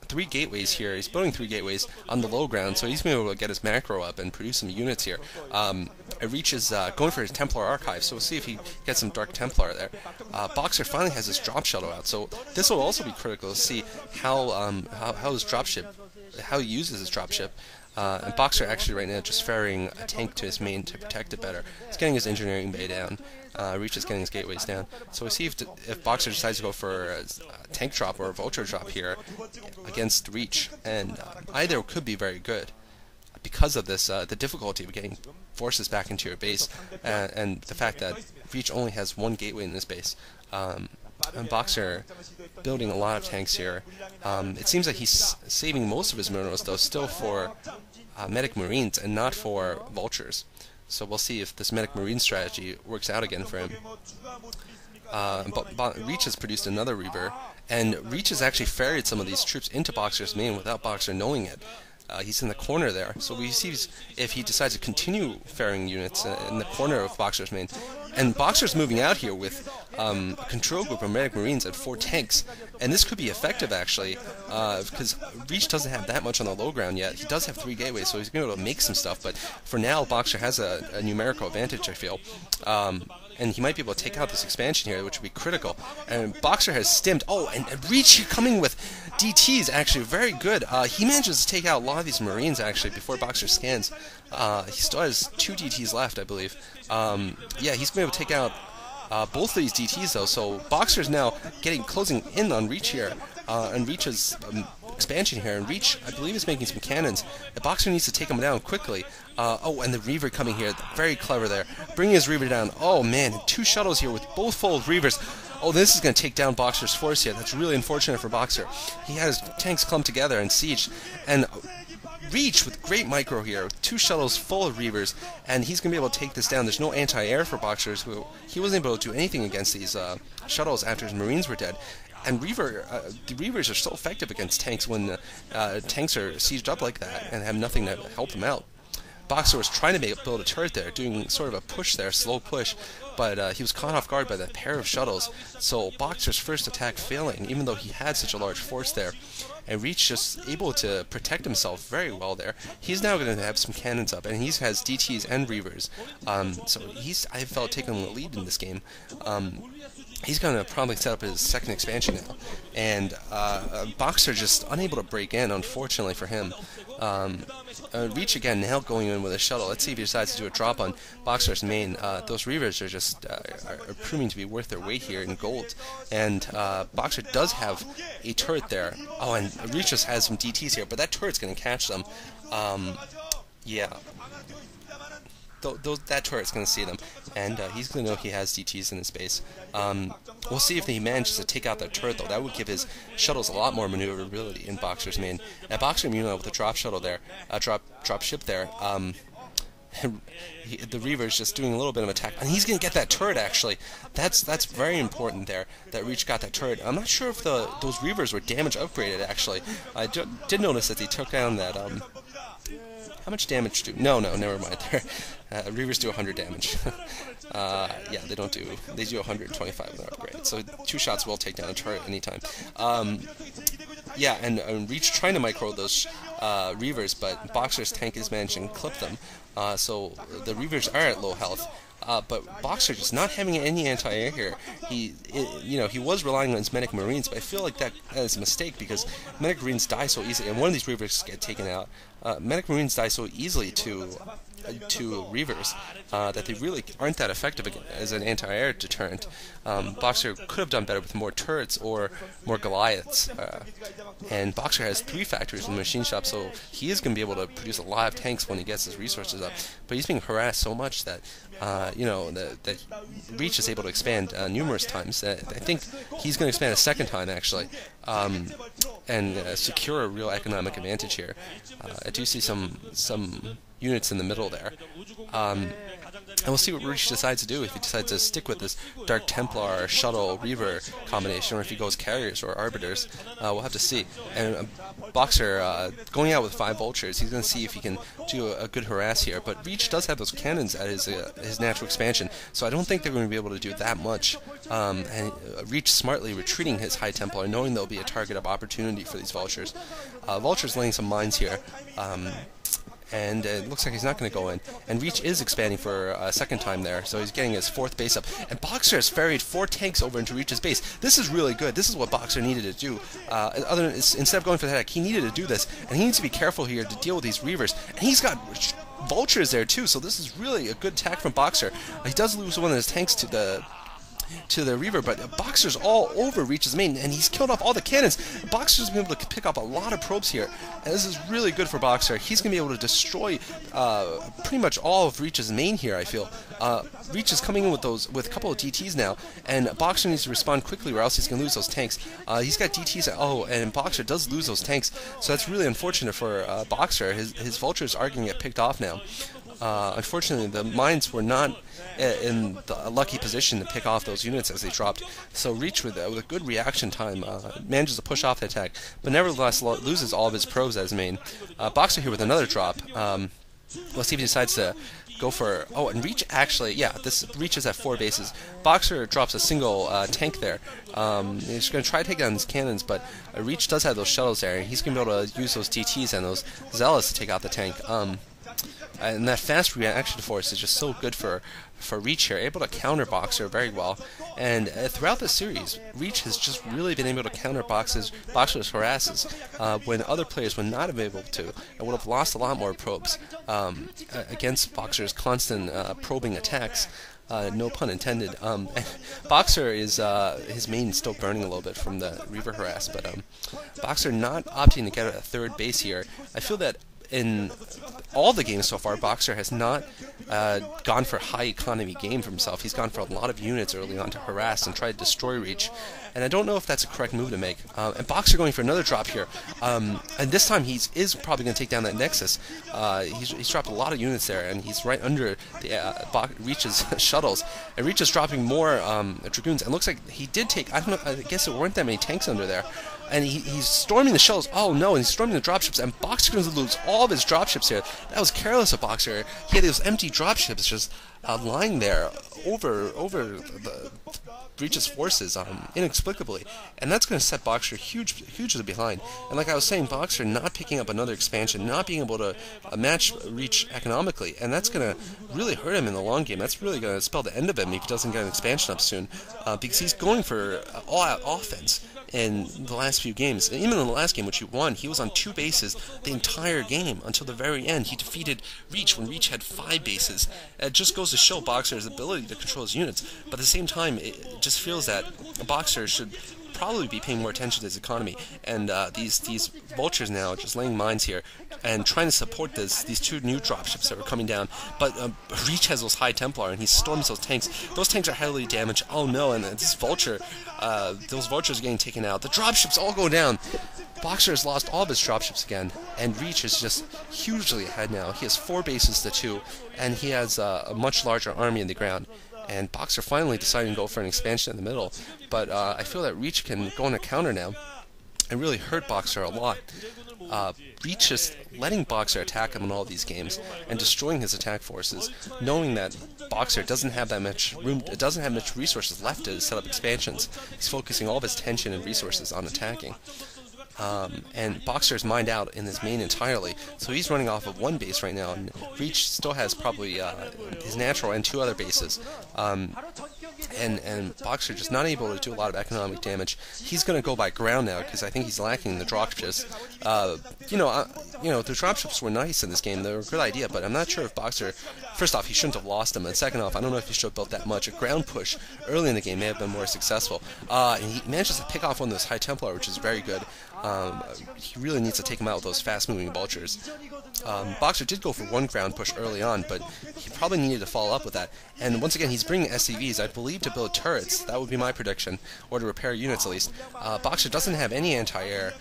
3 gateways here. He's building 3 gateways on the low ground, so he's going to be able to get his macro up and produce some units here. Reach is going for his Templar Archive, so we'll see if he gets some Dark Templar there. Boxer finally has his drop shuttle out, so this will also be critical to see how his dropship, how he uses his dropship. And Boxer actually right now just ferrying a tank to his main to protect it better. He's getting his engineering bay down. Reach is getting his gateways down. So we'll see if Boxer decides to go for a tank drop or a vulture drop here against Reach. And either could be very good because of this, the difficulty of getting forces back into your base, and the fact that Reach only has 1 gateway in this base. And Boxer building a lot of tanks here. It seems like he's saving most of his minerals though still for medic marines and not for vultures. So we'll see if this medic marine strategy works out again for him. Reach has produced another Reaver, and Reach has actually ferried some of these troops into Boxer's main without Boxer knowing it. He's in the corner there, so we see if he decides to continue ferrying units in the corner of Boxer's main. And Boxer's moving out here with a control group of medic marines and 4 tanks, and this could be effective actually, because Reach doesn't have that much on the low ground yet. He does have 3 gateways, so he's going to be able to make some stuff, but for now Boxer has a numerical advantage, I feel. And he might be able to take out this expansion here, which would be critical. And Boxer has stimmed. Oh, and Reach coming with DTs, actually very good. He manages to take out a lot of these Marines, actually, before Boxer scans. He still has 2 DTs left, I believe. Yeah, he's going to be able to take out both of these DTs, though. So Boxer's now closing in on Reach here. And Reach's expansion here. And Reach, I believe, is making some cannons. The Boxer needs to take him down quickly. Oh, and the Reaver coming here. Very clever there. Bringing his Reaver down. Oh, man. 2 shuttles here with both full of Reavers. Oh, this is going to take down Boxer's force here. That's really unfortunate for Boxer. He had his tanks clumped together and sieged. And Reach with great micro here. 2 shuttles full of Reavers. And he's going to be able to take this down. There's no anti-air for Boxer. He wasn't able to do anything against these shuttles after his Marines were dead. And the Reavers are so effective against tanks when tanks are sieged up like that and have nothing to help them out. Boxer was trying to build a turret there, doing sort of a push there, slow push, but he was caught off guard by that pair of shuttles. So Boxer's first attack failing, even though he had such a large force there. And Reach just able to protect himself very well there. He's now going to have some cannons up, and he has DTs and Reavers. So he's, I felt, taking the lead in this game. He's going to probably set up his second expansion now. And Boxer just unable to break in, unfortunately for him. Reach again now going in with a shuttle. Let's see if he decides to do a drop on Boxer's main. Those Reavers are just are proving to be worth their weight here in gold. And Boxer does have a turret there. Oh, and Reach just has some DTs here, but that turret's going to catch them. Yeah. That turret's going to see them, and he's going to know he has DTs in his base. We'll see if he manages to take out that turret, though. That would give his shuttles a lot more maneuverability in Boxer's main. And Boxer, with the drop shuttle there, drop ship there, the Reaver's just doing a little bit of attack, and he's going to get that turret, actually. That's very important there, that Reach got that turret. I'm not sure if those Reavers were damage upgraded, actually. I did notice that they took down that, how much damage do... No, never mind. Reavers do 100 damage. Yeah, they don't do... They do 125 when they're upgraded. So 2 shots will take down a turret anytime. Yeah, and Reach trying to micro those Reavers, but Boxer's tank is managing to clip them. So the Reavers are at low health. But Boxer just not having any anti-air here. He was relying on his medic marines, but I feel like that is a mistake because medic marines die so easily, and one of these Reavers get taken out. Medic marines die so easily to Reavers that they really aren't that effective as an anti-air deterrent. Boxer could have done better with more turrets or more Goliaths. And Boxer has 3 factories in the machine shop, so he is going to be able to produce a lot of tanks when he gets his resources up. But he's being harassed so much that that Reach is able to expand numerous times. I think he's going to expand a second time, actually, and secure a real economic advantage here. I do see some units in the middle there. And we'll see what Reach decides to do, if he decides to stick with this Dark Templar, Shuttle, Reaver combination, or if he goes Carriers or Arbiters. We'll have to see. And Boxer going out with 5 Vultures, he's going to see if he can do a good harass here. But Reach does have those cannons at his natural expansion, so I don't think they're going to be able to do that much. And Reach smartly retreating his High Templar, knowing there'll be a target of opportunity for these Vultures. Vulture's laying some mines here. And it looks like he's not going to go in. And Reach is expanding for a second time there, so he's getting his 4th base up. And Boxer has ferried 4 tanks over into Reach's base. This is really good. This is what Boxer needed to do. Instead of going for the attack, he needed to do this. And he needs to be careful here to deal with these Reavers. And he's got Vultures there too, so this is really a good attack from Boxer. He does lose one of his tanks to the Reaver, but Boxer's all over Reach's main, and he's killed off all the cannons. Boxer's been able to pick up a lot of probes here, and this is really good for Boxer. He's going to be able to destroy pretty much all of Reach's main here, I feel. Reach is coming in with a couple of DTs now, and Boxer needs to respond quickly or else he's going to lose those tanks. He's got DTs, and Boxer does lose those tanks, so that's really unfortunate for Boxer. His Vultures are going to get picked off now. Unfortunately, the mines were not in the lucky position to pick off those units as they dropped. So Reach, with a good reaction time, manages to push off the attack, but nevertheless loses all of his probes as main. Boxer here with another drop. Let's see if he decides to go for... Oh, and Reach actually... Yeah, this Reach is at 4 bases. Boxer drops a single tank there. He's going to try to take down his cannons, but Reach does have those shuttles there, and he's going to be able to use those DTs and those Zealots to take out the tank. And that fast reaction force is just so good for Reach here, able to counter Boxer very well. And throughout the series, Reach has just really been able to counter Boxer's harasses when other players would not have been able to, and would have lost a lot more probes against Boxer's constant probing attacks. No pun intended. Boxer is his main still burning a little bit from the Reaver harass, but Boxer not opting to get a 3rd base here. I feel that in all the games so far, Boxer has not gone for a high economy game for himself. He's gone for a lot of units early on to harass and try to destroy Reach, and I don't know if that's a correct move to make. And Boxer going for another drop here, and this time he is probably going to take down that Nexus. He's dropped a lot of units there, and he's right under the Reach's shuttles, and Reach is dropping more Dragoons, and looks like he did take, I don't know, I guess there weren't that many tanks under there. And he's storming the shells. Oh no, and he's storming the dropships, and Boxer going to lose all of his dropships here. That was careless of Boxer. He had those empty dropships just lying there over the Reach's forces inexplicably, and that's going to set Boxer hugely behind. And like I was saying, Boxer not picking up another expansion, not being able to match Reach economically, and that's going to really hurt him in the long game. That's really going to spell the end of him if he doesn't get an expansion up soon, because he's going for all-out offense. In the last few games, and even in the last game, which he won, he was on 2 bases the entire game until the very end. He defeated Reach when Reach had 5 bases. It just goes to show Boxer's ability to control his units, but at the same time, it just feels that a Boxer should probably be paying more attention to his economy, and these Vultures now just laying mines here and trying to support these 2 new dropships that were coming down. But Reach has those High Templar, and he storms those tanks. Those tanks are heavily damaged. Oh no, and this Vulture, those Vultures are getting taken out. The dropships all go down. Boxer has lost all of his dropships again, and Reach is just hugely ahead now. He has 4 bases to 2, and he has a much larger army in the ground. And Boxer finally deciding to go for an expansion in the middle, but I feel that Reach can go on a counter now and really hurt Boxer a lot. Reach is letting Boxer attack him in all these games and destroying his attack forces, knowing that Boxer doesn't have that much room, doesn't have much resources left to set up expansions. He's focusing all of his tension and resources on attacking. And Boxer's mined out in his main entirely, so he's running off of 1 base right now, and Reach still has probably his natural and 2 other bases. And Boxer just not able to do a lot of economic damage. He's going to go by ground now because I think he's lacking the dropships. The dropships were nice in this game. They were a good idea, but I'm not sure if Boxer, first off, he shouldn't have lost them, and second off, I don't know if he should have built that much. A ground push early in the game may have been more successful. And he manages to pick off one of those High Templar, which is very good. He really needs to take him out with those fast-moving Vultures. Boxer did go for 1 ground push early on, but he probably needed to follow up with that. And once again, he's bringing SCVs, I believe, to build turrets. That would be my prediction, or to repair units at least. Boxer doesn't have any anti-air.